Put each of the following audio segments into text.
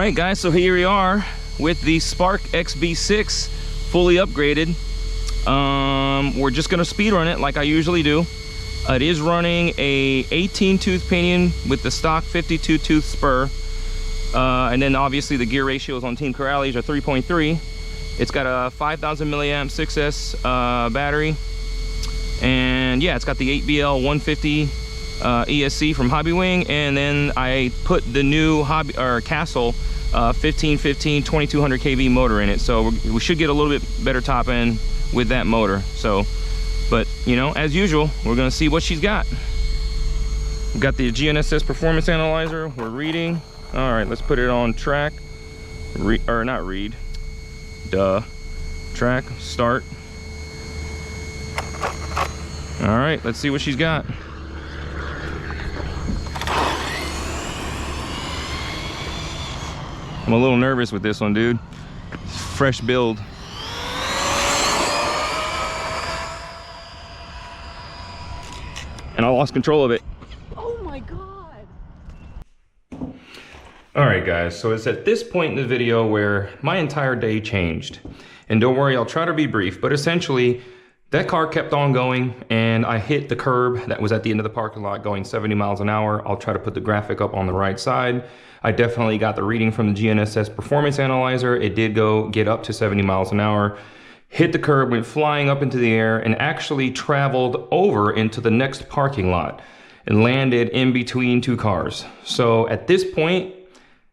right, guys, so here we are with the Spark XB6 fully upgraded. We're just gonna speed run it like I usually do. It is running a 18 tooth pinion with the stock 52 tooth spur. And then obviously the gear ratios on Team Corrales are 3.3. It's got a 5,000 milliamp 6S battery. And yeah, it's got the 8BL 150 ESC from Hobbywing. And then I put the new Castle 1515 2200 kV motor in it. So we should get a little bit better top end with that motor. So, but you know, as usual, we're gonna see what she's got. We've got the GNSS performance analyzer. We're reading. All right, let's put it on track. Track, start. All right, let's see what she's got. I'm a little nervous with this one, dude. Fresh build. And I lost control of it. Oh my God. All right, guys, so it's at this point in the video where my entire day changed. And don't worry, I'll try to be brief, but essentially that car kept on going and I hit the curb that was at the end of the parking lot going 70 miles an hour. I'll try to put the graphic up on the right side. I definitely got the reading from the GNSS performance analyzer. It did get up to 70 miles an hour. Hit the curb, went flying up into the air, and actually traveled over into the next parking lot and landed in between two cars. So at this point,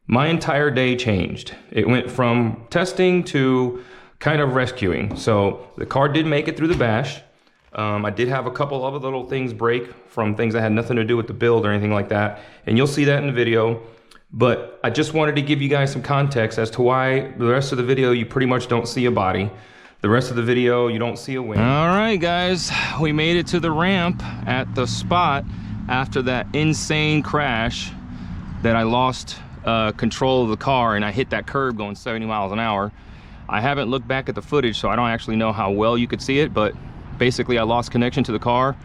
my entire day changed. It went from testing to kind of rescuing. So the car did make it through the bash. I did have a couple other little things break from things that had nothing to do with the build or anything like that. And you'll see that in the video. But I just wanted to give you guys some context as to why the rest of the video, you pretty much don't see a body. The rest of the video, you don't see a wing. All right, guys, we made it to the ramp at the spot after that insane crash that I lost control of the car and I hit that curb going 70 miles an hour. I haven't looked back at the footage, so I don't actually know how well you could see it, but basically I lost connection to the car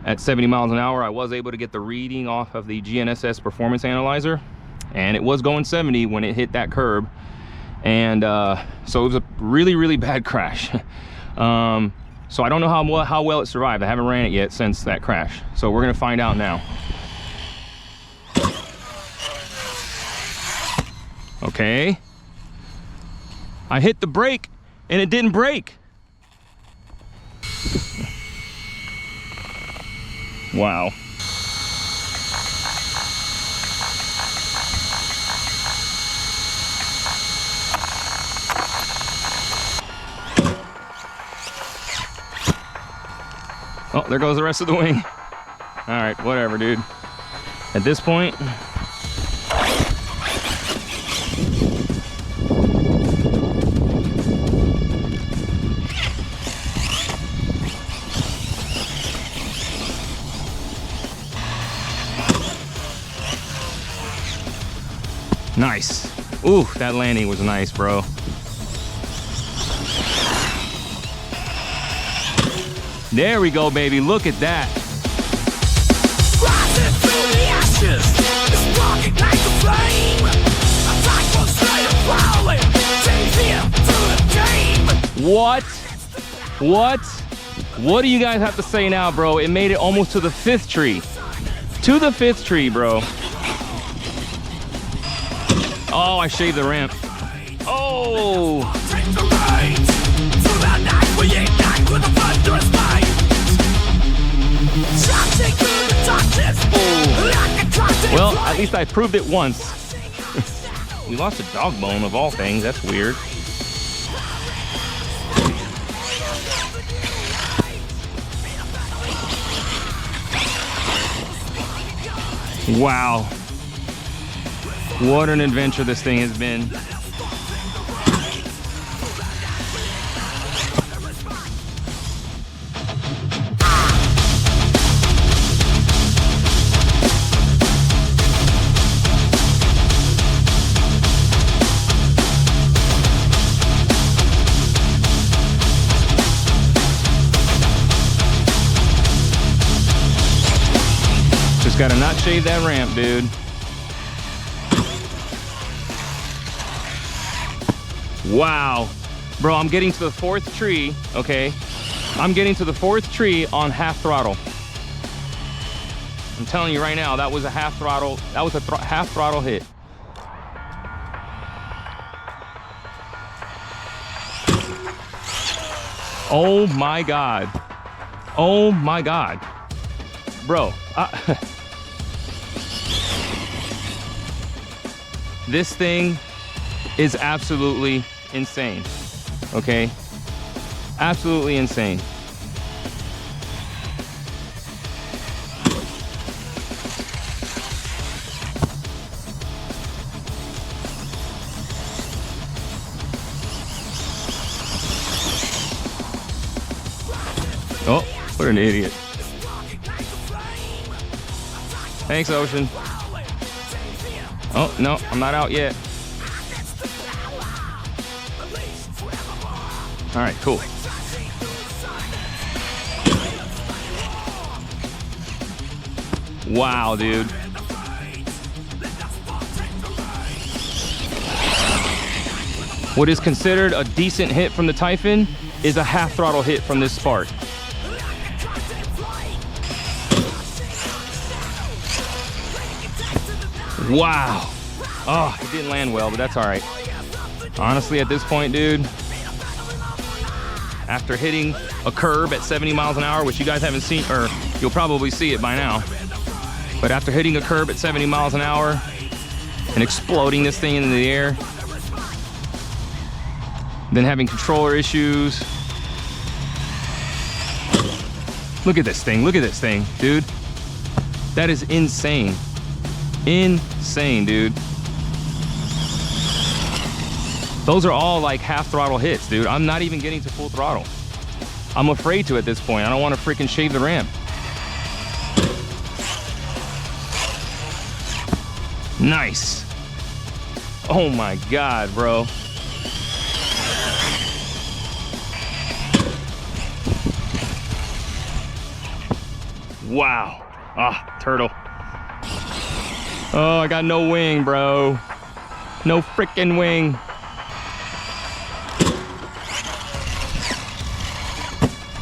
at 70 miles an hour. I was able to get the reading off of the GNSS performance analyzer, and it was going 70 when it hit that curb. And so it was a really, really bad crash. So I don't know how well it survived. I haven't ran it yet since that crash. So we're gonna find out now. Okay. I hit the brake and it didn't brake. Wow. Oh, there goes the rest of the wing. All right, whatever, dude. At this point, nice. Ooh, that landing was nice, bro. There we go, baby. Look at that. Rising through the ashes, it's walking like a flame. A Typhon straight rolling, here through the game. What? What do you guys have to say now, bro? It made it almost to the 5th tree. To the 5th tree, bro. Oh, I shaved the ramp. Oh. Well, at least I proved it once. We lost a dog bone of all things. That's weird. Wow. What an adventure this thing has been. Just gotta not shave that ramp, dude. Wow. Bro, I'm getting to the 4th tree, okay? I'm getting to the 4th tree on half throttle. I'm telling you right now, that was a half throttle. That was a half throttle hit. Oh my God. Oh my God. Bro, this thing is absolutely insane, okay? Absolutely insane. Oh, what an idiot. Thanks, Ocean. Oh, no, I'm not out yet. All right, cool. Wow, dude. What is considered a decent hit from the Typhon is a half throttle hit from this Spark. Wow. Oh, it didn't land well, but that's all right. Honestly, at this point, dude, after hitting a curb at 70 miles an hour, which you guys haven't seen, or you'll probably see it by now, but after hitting a curb at 70 miles an hour and exploding this thing into the air, then having controller issues. Look at this thing, dude. That is insane. Insane, dude. Those are all like half throttle hits, dude. I'm not even getting to full throttle. I'm afraid to at this point. I don't want to freaking shave the ramp. Nice. Oh my God, bro. Wow. Ah, turtle. Oh, I got no wing, bro. No freaking wing.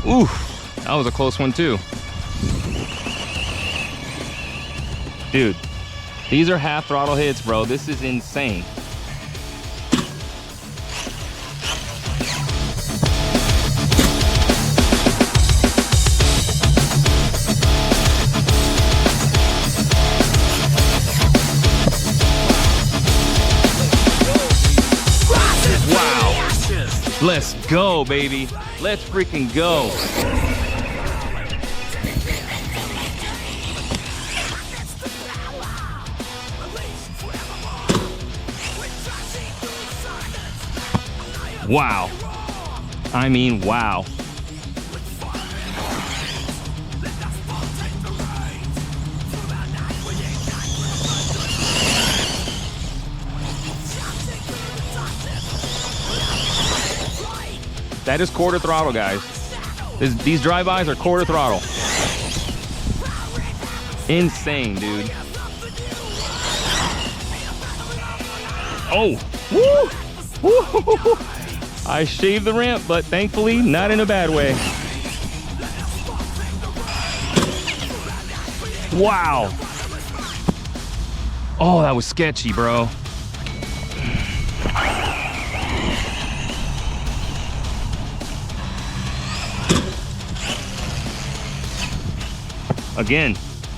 Ooh, that was a close one too. Dude, these are half throttle hits, bro. This is insane. Let's go, baby. Let's freaking go. Wow. I mean, wow. That is quarter throttle, guys. These drive-bys are quarter throttle. Insane, dude. Oh, woo! Woo! I shaved the ramp, but thankfully not in a bad way. Wow. Oh, that was sketchy, bro. Again,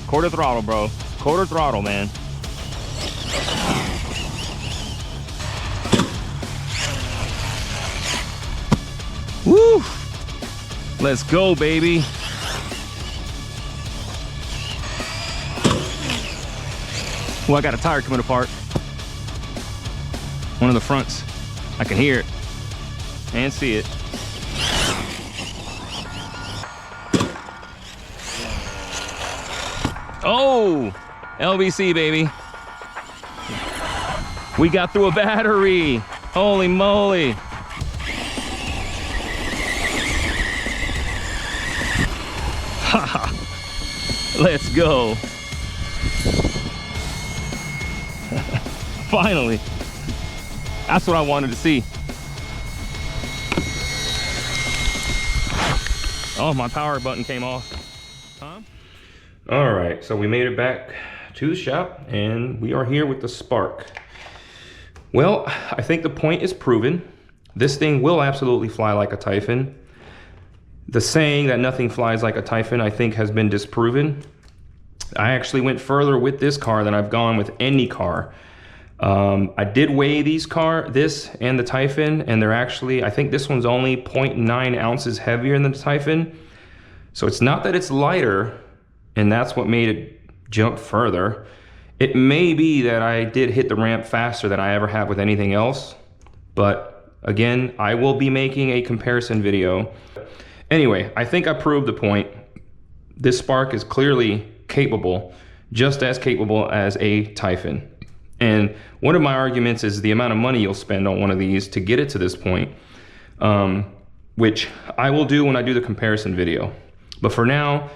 quarter throttle, bro. Quarter throttle, man. Woo! Let's go, baby. Well, I got a tire coming apart. One of the fronts. I can hear it and see it. Oh, LBC, baby. We got through a battery. Holy moly. Haha. Let's go. Finally. That's what I wanted to see. Oh, my power button came off. Huh? All right, so we made it back to the shop and we are here with the Spark. Well, I think the point is proven. This thing will absolutely fly like a Typhon. The saying that nothing flies like a Typhon, I think, has been disproven. I actually went further with this car than I've gone with any car. I did weigh this and the Typhon, and they're actually, I think this one's only 0.9 ounces heavier than the Typhon. So it's not that it's lighter, and that's what made it jump further. It may be that I did hit the ramp faster than I ever have with anything else, but again, I will be making a comparison video. Anyway, I think I proved the point. This Spark is clearly capable, just as capable as a Typhon. And one of my arguments is the amount of money you'll spend on one of these to get it to this point, which I will do when I do the comparison video. But for now,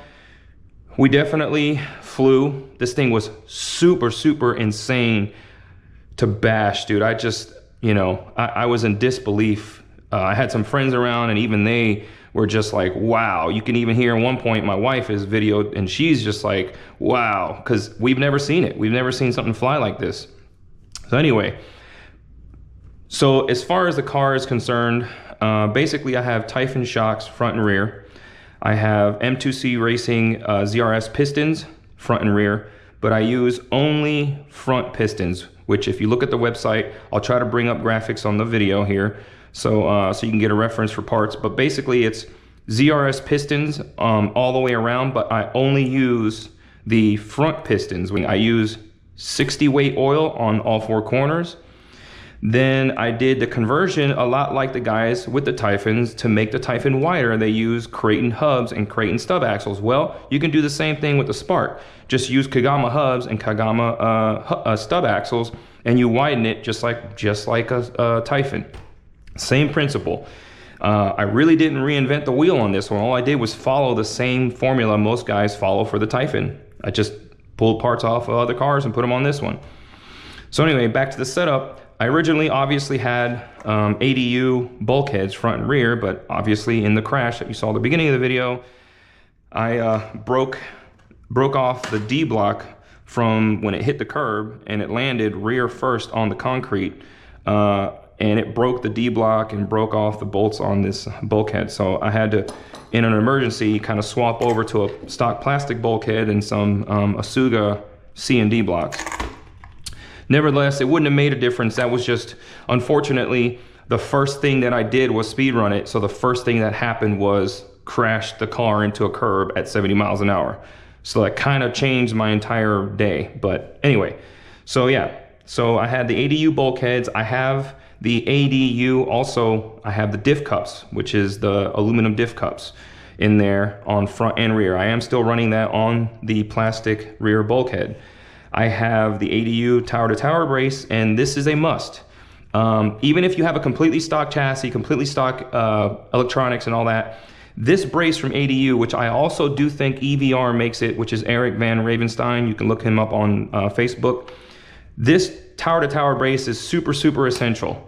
we definitely flew. This thing was super, super insane to bash, dude. I just, you know, I was in disbelief. I had some friends around and even they were just like, wow. You can even hear at one point my wife is videoed and she's just like, wow, because we've never seen it. We've never seen something fly like this. So anyway, so as far as the car is concerned, basically I have Typhon shocks front and rear. I have M2C Racing ZRS pistons front and rear, but I use only front pistons, which if you look at the website, I'll try to bring up graphics on the video here. So you can get a reference for parts, but basically it's ZRS pistons all the way around, but I only use the front pistons. I use 60 weight oil on all four corners. Then I did the conversion a lot like the guys with the Typhons. To make the Typhon wider, they use Kraton hubs and Kraton stub axles. Well, you can do the same thing with the Spark. Just use Kagama hubs and Kagama stub axles, and you widen it just like a Typhon. Same principle. I really didn't reinvent the wheel on this one. All I did was follow the same formula most guys follow for the Typhon. I just pulled parts off of other cars and put them on this one. So anyway, back to the setup. I originally obviously had ADU bulkheads front and rear, but obviously in the crash that you saw at the beginning of the video, I broke off the D block from when it hit the curb, and it landed rear first on the concrete. And it broke the D block and broke off the bolts on this bulkhead. So I had to, in an emergency, kind of swap over to a stock plastic bulkhead and some Asuga C and D blocks. Nevertheless, it wouldn't have made a difference. That was just, unfortunately, the first thing that I did was speed run it. So the first thing that happened was crash the car into a curb at 70 miles an hour. So that kind of changed my entire day. But anyway, so yeah. So I had the ADU bulkheads. I have the ADU, also I have the diff cups, which is the aluminum diff cups in there on front and rear. I am still running that on the plastic rear bulkhead. I have the ADU tower to tower brace, and this is a must. Even if you have a completely stock chassis, completely stock electronics and all that, this brace from ADU, which I also do think EVR makes it, which is Eric Van Ravenstein, you can look him up on Facebook. This tower to tower brace is super, super essential.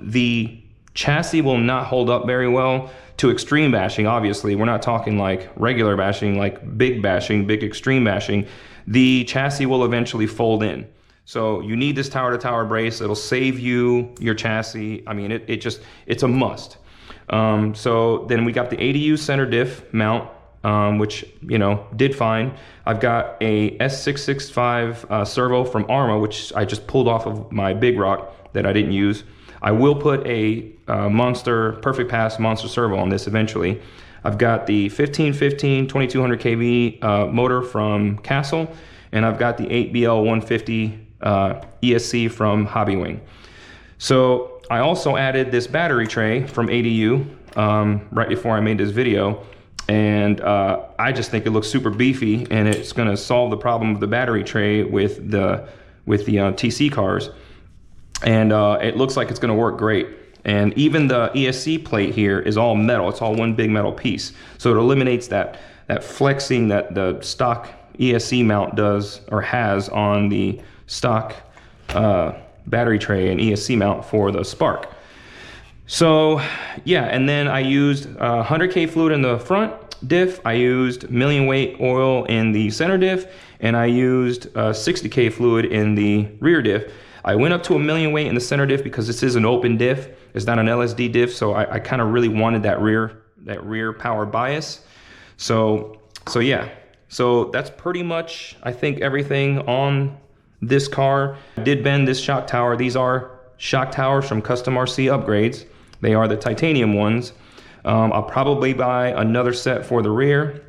The chassis will not hold up very well to extreme bashing. Obviously, we're not talking like regular bashing, like big bashing, big extreme bashing. The chassis will eventually fold in. So you need this tower to tower brace. It'll save you your chassis. I mean, it's a must. So then we got the ADU center diff mount, which, you know, did fine. I've got a S665 servo from Arma, which I just pulled off of my Big Rock that I didn't use. I will put a Monster Perfect Pass Monster servo on this eventually. I've got the 1515 2200 kV motor from Castle, and I've got the 8BL150 ESC from Hobbywing. So I also added this battery tray from ADU right before I made this video, and I just think it looks super beefy, and it's going to solve the problem of the battery tray with the TC cars. And it looks like it's going to work great. And even the ESC plate here is all metal. It's all one big metal piece. So it eliminates that flexing that the stock ESC mount does or has on the stock battery tray and ESC mount for the Spark. So yeah, and then I used 100K fluid in the front diff, I used million weight oil in the center diff, and I used 60K fluid in the rear diff. I went up to a million weight in the center diff because this is an open diff. It's not an LSD diff, so I kind of really wanted that rear power bias. So yeah, so that's pretty much, I think, everything on this car. I did bend this shock tower. These are shock towers from Custom RC Upgrades. They are the titanium ones. I'll probably buy another set for the rear.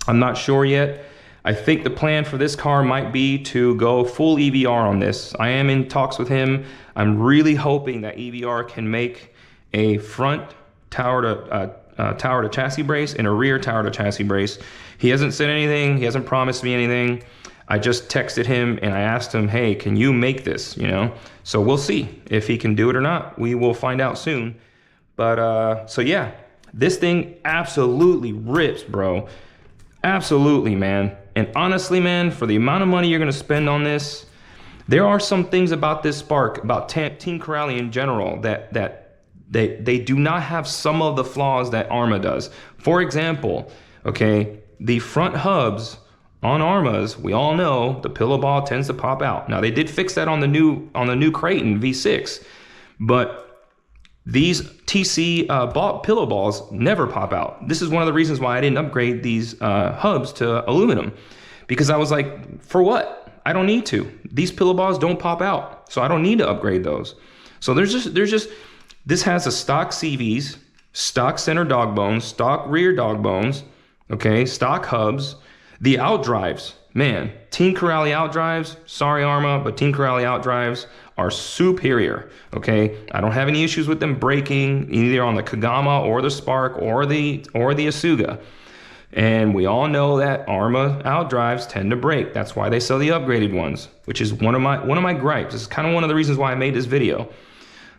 I'm not sure yet. I think the plan for this car might be to go full EVR on this. I am in talks with him. I'm really hoping that EVR can make a front tower to chassis brace and a rear tower to chassis brace. He hasn't said anything. He hasn't promised me anything. I just texted him and I asked him, hey, can you make this, you know? So we'll see if he can do it or not. We will find out soon. But so yeah, this thing absolutely rips, bro. Absolutely, man. And honestly, man, for the amount of money you're gonna spend on this, there are some things about this Spark, about Team Corrali in general, that they do not have some of the flaws that Arrma does. For example, okay, the front hubs on Arrmas, we all know the pillow ball tends to pop out. Now they did fix that on the new Kraton V6, but these TC pillow balls never pop out. This is one of the reasons why I didn't upgrade these hubs to aluminum, because I was like, for what? I don't need to. These pillow balls don't pop out, so I don't need to upgrade those. So there's just this has a stock CVs, stock center dog bones, stock rear dog bones, okay, stock hubs. The outdrives, man, Team Corrali outdrives, sorry Arrma, but Team Corrali outdrives are superior, okay? I don't have any issues with them breaking either on the Kagama or the Spark or the Asuga. And we all know that Arrma outdrives tend to break. That's why they sell the upgraded ones, which is one of my gripes. This is kind of one of the reasons why I made this video.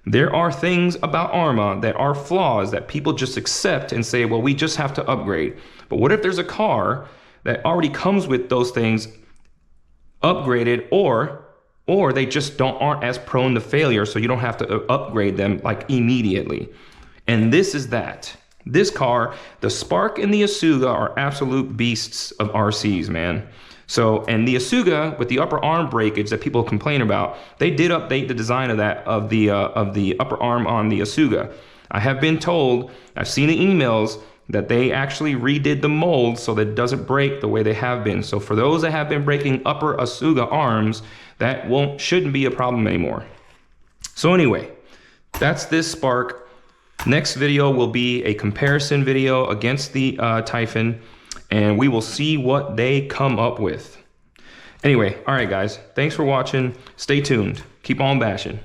There are things about Arrma that are flaws that people just accept and say, well, we just have to upgrade. But what if there's a car that already comes with those things upgraded, or they just aren't as prone to failure, so you don't have to upgrade them like immediately? And this is that. This car, the Spark and the Asuga, are absolute beasts of RCs, man. So, and the Asuga with the upper arm breakage that people complain about, they did update the design of the upper arm on the Asuga. I have been told, I've seen the emails, that they actually redid the mold so that it doesn't break the way they have been. So for those that have been breaking upper Asuga arms, that shouldn't be a problem anymore. So anyway, that's this Spark. Next video will be a comparison video against the Typhon, and we will see what they come up with. Anyway, all right guys, thanks for watching. Stay tuned. Keep on bashing.